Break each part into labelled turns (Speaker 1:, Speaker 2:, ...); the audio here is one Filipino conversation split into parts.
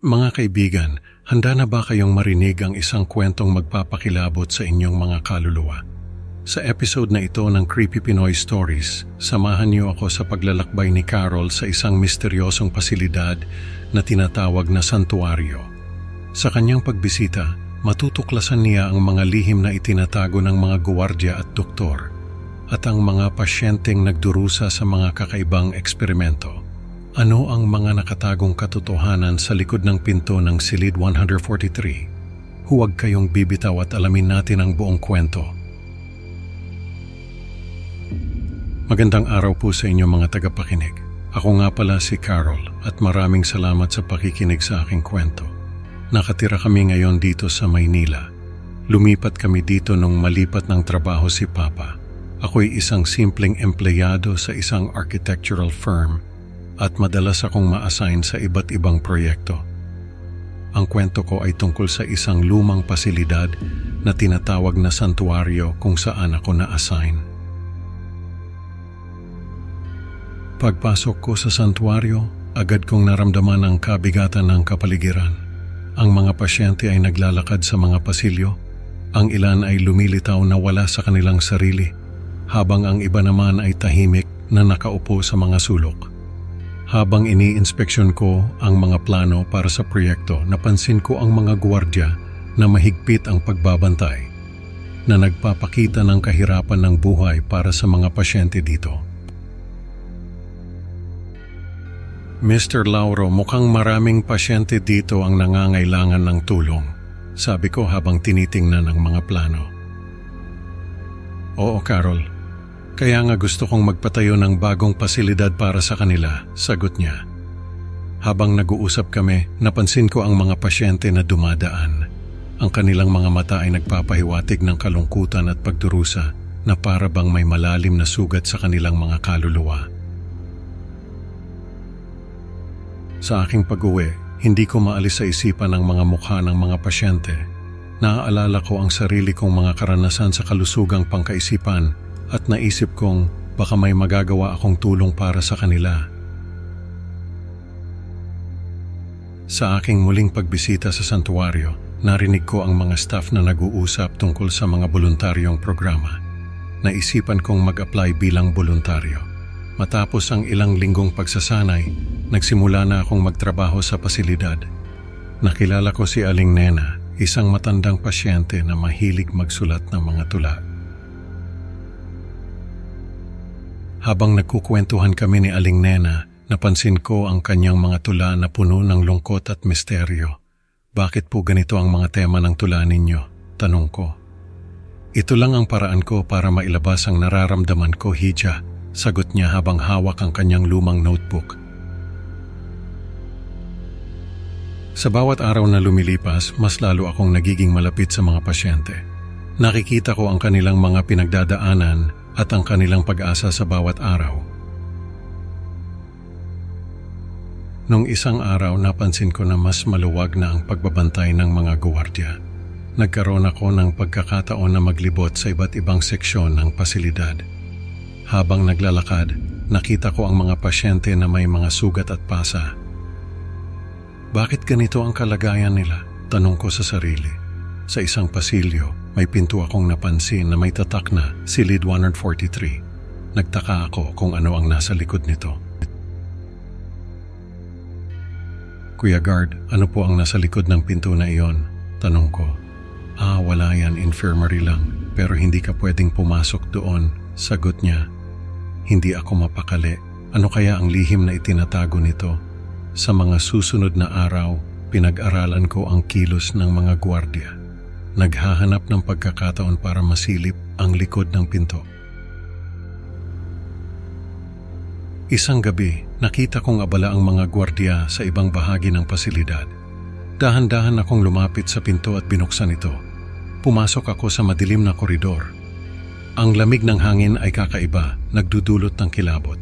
Speaker 1: Mga kaibigan, handa na ba kayong marinig ang isang kwentong magpapakilabot sa inyong mga kaluluwa? Sa episode na ito ng Creepy Pinoy Stories, samahan niyo ako sa paglalakbay ni Carol sa isang misteryosong pasilidad na tinatawag na santuario. Sa kanyang pagbisita, matutuklasan niya ang mga lihim na itinatago ng mga guwardya at doktor at ang mga pasyenteng nagdurusa sa mga kakaibang eksperimento. Ano ang mga nakatagong katotohanan sa likod ng pinto ng Silid 143? Huwag kayong bibitaw at alamin natin ang buong kwento. Magandang araw po sa inyo mga tagapakinig. Ako nga pala si Carol at maraming salamat sa pakikinig sa aking kwento. Nakatira kami ngayon dito sa Maynila. Lumipat kami dito nung malipat ng trabaho si Papa. Ako'y isang simpleng empleyado sa isang architectural firm at madalas akong ma-assign sa iba't ibang proyekto. Ang kwento ko ay tungkol sa isang lumang pasilidad na tinatawag na santuario kung saan ako na-assign. Pagpasok ko sa santuario, agad kong naramdaman ang kabigatan ng kapaligiran. Ang mga pasyente ay naglalakad sa mga pasilyo, ang ilan ay lumilitaw na wala sa kanilang sarili, habang ang iba naman ay tahimik na nakaupo sa mga sulok. Habang ini-inspeksyon ko ang mga plano para sa proyekto, napansin ko ang mga gwardiya na mahigpit ang pagbabantay, na nagpapakita ng kahirapan ng buhay para sa mga pasyente dito. Mr. Lauro, mukhang maraming pasyente dito ang nangangailangan ng tulong, sabi ko habang tinitingnan ang mga plano. Oo, Carol. Kaya nga gusto kong magpatayo ng bagong pasilidad para sa kanila, sagot niya. Habang nag-uusap kami, napansin ko ang mga pasyente na dumadaan. Ang kanilang mga mata ay nagpapahiwatig ng kalungkutan at pagdurusa na para bang may malalim na sugat sa kanilang mga kaluluwa. Sa aking pag-uwi, hindi ko maalis sa isipan ang mga mukha ng mga pasyente. Naaalala ko ang sarili kong mga karanasan sa kalusugang pangkaisipan at naisip kong baka may magagawa akong tulong para sa kanila. Sa aking muling pagbisita sa santuario, narinig ko ang mga staff na nag-uusap tungkol sa mga voluntaryong programa. Naisipan kong mag-apply bilang voluntaryo. Matapos ang ilang linggong pagsasanay, nagsimula na akong magtrabaho sa pasilidad. Nakilala ko si Aling Nena, isang matandang pasyente na mahilig magsulat ng mga tula. Habang nagkukwentuhan kami ni Aling Nena, napansin ko ang kanyang mga tula na puno ng lungkot at misteryo. Bakit po ganito ang mga tema ng tula ninyo? Tanong ko. Ito lang ang paraan ko para mailabas ang nararamdaman ko, Hija, sagot niya habang hawak ang kanyang lumang notebook. Sa bawat araw na lumilipas, mas lalo akong nagiging malapit sa mga pasyente. Nakikita ko ang kanilang mga pinagdadaanan at ang kanilang pag-asa sa bawat araw. Nung isang araw, napansin ko na mas maluwag na ang pagbabantay ng mga guwardya. Nagkaroon ako ng pagkakataon na maglibot sa iba't ibang seksyon ng pasilidad. Habang naglalakad, nakita ko ang mga pasyente na may mga sugat at pasa. Bakit ganito ang kalagayan nila? Tanong ko sa sarili. Sa isang pasilyo, may pinto akong napansin na may tatak na Silid 143. Nagtaka ako kung ano ang nasa likod nito. Kuya Guard, ano po ang nasa likod ng pinto na iyon? Tanong ko. Wala yan, infirmary lang. Pero hindi ka pwedeng pumasok doon, sagot niya. Hindi ako mapakali. Ano kaya ang lihim na itinatago nito? Sa mga susunod na araw, pinag-aralan ko ang kilos ng mga gwardiya. Naghahanap ng pagkakataon para masilip ang likod ng pinto. Isang gabi, nakita kong abala ang mga gwardiya sa ibang bahagi ng pasilidad. Dahan-dahan akong lumapit sa pinto at binuksan ito. Pumasok ako sa madilim na koridor. Ang lamig ng hangin ay kakaiba, nagdudulot ng kilabot.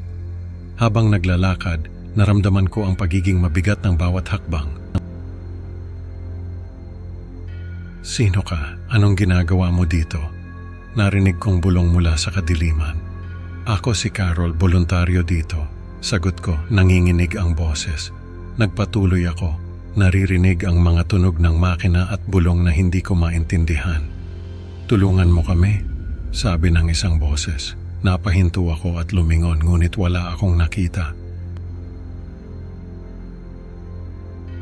Speaker 1: Habang naglalakad, naramdaman ko ang pagiging mabigat ng bawat hakbang. Sino ka? Anong ginagawa mo dito? Narinig kong bulong mula sa kadiliman. Ako si Carol, voluntaryo dito. Sagot ko, nanginginig ang boses. Nagpatuloy ako. naririnig ang mga tunog ng makina at bulong na hindi ko maintindihan. "Tulungan mo kami," sabi ng isang boses. Napahinto ako at lumingon ngunit wala akong nakita.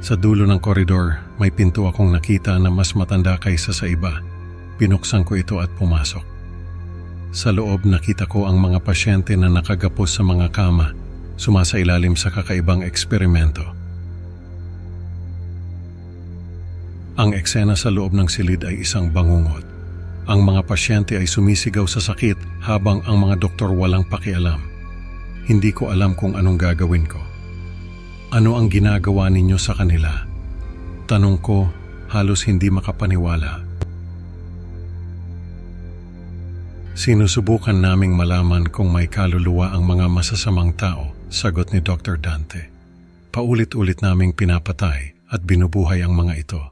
Speaker 1: Sa dulo ng koridor, may pinto akong nakita na mas matanda kaysa sa iba. Binuksan ko ito at pumasok. Sa loob nakita ko ang mga pasyente na nakagapos sa mga kama, sumasailalim sa kakaibang eksperimento. Ang eksena sa loob ng silid ay isang bangungot. Ang mga pasyente ay sumisigaw sa sakit habang ang mga doktor walang pakialam. Hindi ko alam kung anong gagawin ko. "Ano ang ginagawa ninyo sa kanila?" Tanong ko, halos hindi makapaniwala. "Sinusubukan naming malaman kung may kaluluwa ang mga masasamang tao," sagot ni Dr. Dante. "Paulit-ulit naming pinapatay at binubuhay ang mga ito."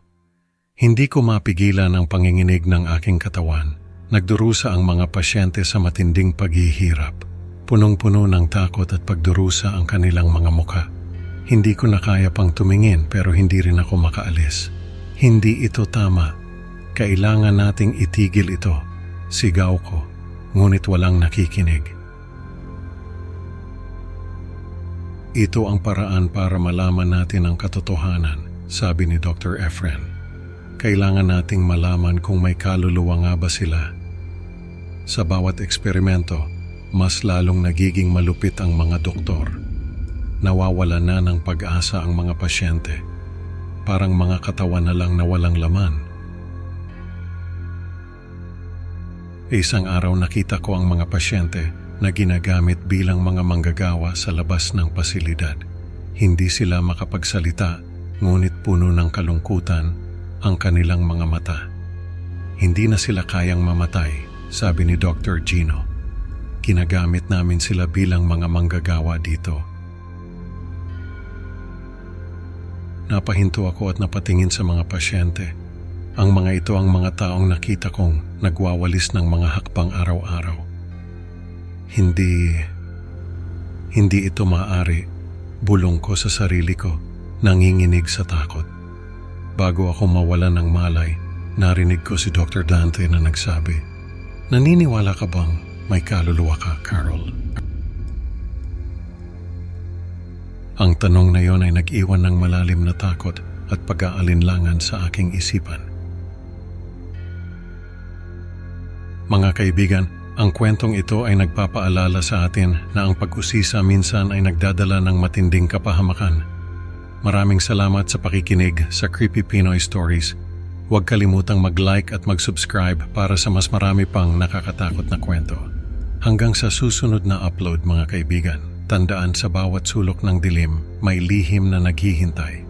Speaker 1: Hindi ko mapigilan ang panginginig ng aking katawan. Nagdurusa ang mga pasyente sa matinding paghihirap. Punong-puno ng takot at pagdurusa ang kanilang mga mukha. Hindi ko na kaya pang tumingin pero hindi rin ako makaalis. "Hindi ito tama. Kailangan nating itigil ito." Sigaw ko, ngunit walang nakikinig. "Ito ang paraan para malaman natin ang katotohanan," sabi ni Dr. Efren. "Kailangan nating malaman kung may kaluluwa nga ba sila." Sa bawat eksperimento, mas lalong nagiging malupit ang mga doktor. Nawawala na ng pag-asa ang mga pasyente. Parang mga katawan na lang na walang laman. Isang araw nakita ko ang mga pasyente na ginagamit bilang mga manggagawa sa labas ng pasilidad. Hindi sila makapagsalita, ngunit puno ng kalungkutan ang kanilang mga mata. "Hindi na sila kayang mamatay," sabi ni Dr. Gino. "Ginagamit namin sila bilang mga manggagawa dito." Napahinto ako at napatingin sa mga pasyente. Ang mga ito ang mga taong nakita kong nagwawalis ng mga hakbang araw-araw. Hindi ito maaari. Bulong ko sa sarili ko, nanginginig sa takot. Bago ako mawalan ng malay, narinig ko si Dr. Dante na nagsabi, "Naniniwala ka bang may kaluluwa ka, Carol?" Ang tanong na yon ay nag-iwan ng malalim na takot at pag-aalinlangan sa aking isipan. Mga kaibigan, ang kwentong ito ay nagpapaalala sa atin na ang pag-usisa minsan ay nagdadala ng matinding kapahamakan. Maraming salamat sa pakikinig sa Creepy Pinoy Stories. Huwag kalimutang mag-like at mag-subscribe para sa mas marami pang nakakatakot na kwento. Hanggang sa susunod na upload mga kaibigan, tandaan sa bawat sulok ng dilim may lihim na naghihintay.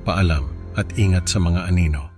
Speaker 1: Paalam at ingat sa mga anino.